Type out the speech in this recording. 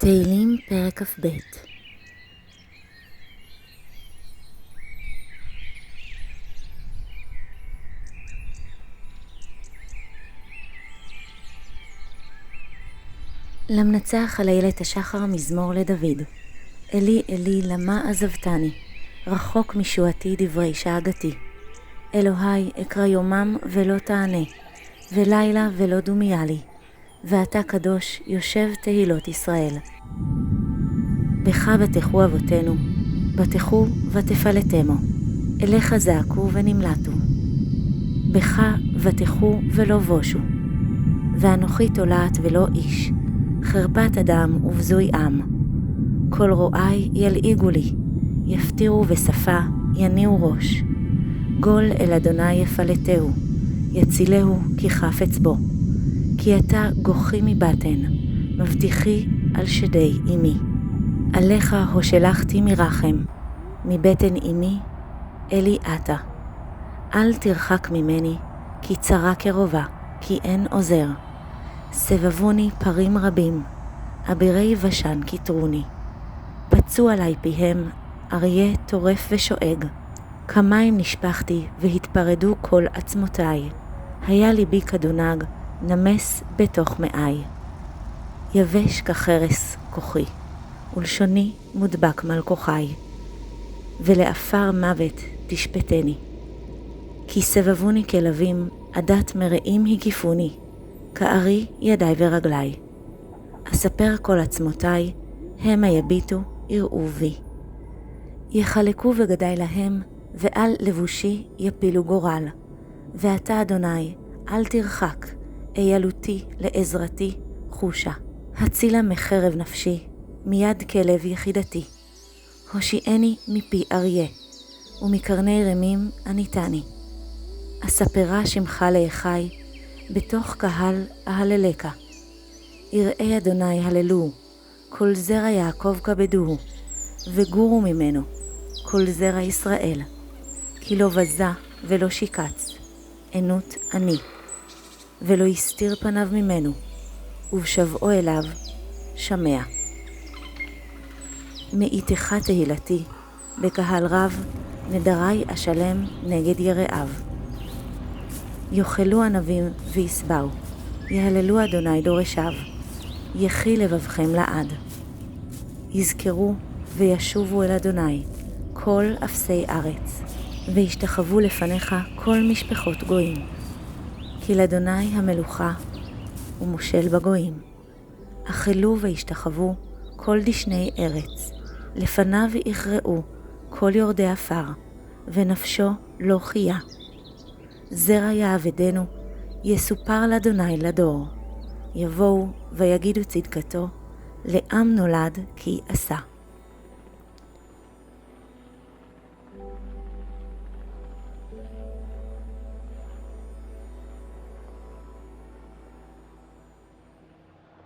תהילים פרק כ"ב. למנצח על איילת השחר מזמור לדוד. אלי אלי למה עזבתני, רחוק משועתי דברי שאגתי. אלוהי אקרא יומם ולא תענה, ולילה ולא דומיה לי, ואתה קדוש יושב תהילות ישראל. בך בטחו אבותינו, בטחו ותפלטמו, אליך זעקו ונמלטו. בך בטחו ולא בושו, ואנוכי תולעת ולא איש, חרפת אדם ובזוי עם. כל רועי ילעיגו לי, יפטירו בשפה יניעו ראש. גול אל אדוני יפלטהו, יצילהו כי חפץ בו. כי אתה גוחי מבטן, מבטיחי על שדי אמי. עליך הושלחתי מרחם, מבטן אמי אלי אתה. אל תרחק ממני, כי צרה קרובה, כי אין עוזר. סבבוני פרים רבים, אבירי יבשן כתרוני. פצו עלי פיהם, אריה טורף ושואג. כמים נשפכתי והתפרדו כל עצמותיי. היה ליבי כדונג, נמס בתוך מאי. יבש כחרס כוחי, ולשוני מודבק מלכוחי. ולאפר מוות תשפטני. כי סבבוני כלבים, עדת מרעים הגיפוני, כארי ידי ורגלי. אספר כל עצמותיי, המה יביטו יראו בי. יחלקו וגדי להם, ועל לבושי יפילו גורל. ואתה אדוני, אל תרחק, אילותי לעזרתי חושה. הצילה מחרב נפשי, מיד כלב יחידתי. הושיעני מפי אריה, ומקרני רמים עניתני. אספרה שמך לאחי, בתוך קהל אהללך. יראי אדוני הללו, כל זרע יעקב כבדוהו, וגורו ממנו, כל זרע ישראל. כי לא בזה ולא שיקץ, ענות אני, ולא הסתיר פניו ממנו, ובשבעו אליו שמע. מאיתך תהילתי, בקהל רב, נדרי אשלם נגד יראיו. יאכלו ענבים ויסבעו, יהללו אדוני דורשיו, יחי לבבכם לעד. יזכרו וישובו אל אדוני, כל אפסי ארץ, וישתחוו לפניך כל משפחות גויים. כי לאדוני המלוכה ומושל בגויים. אכלו וישתחוו כל דשני ארץ, לפניו יכרעו כל יורדי עפר, ונפשו לא חיה. זרע יעבדנו, יסופר לאדוני לדור. יבואו ויגידו צדקתו, לעם נולד כי עשה.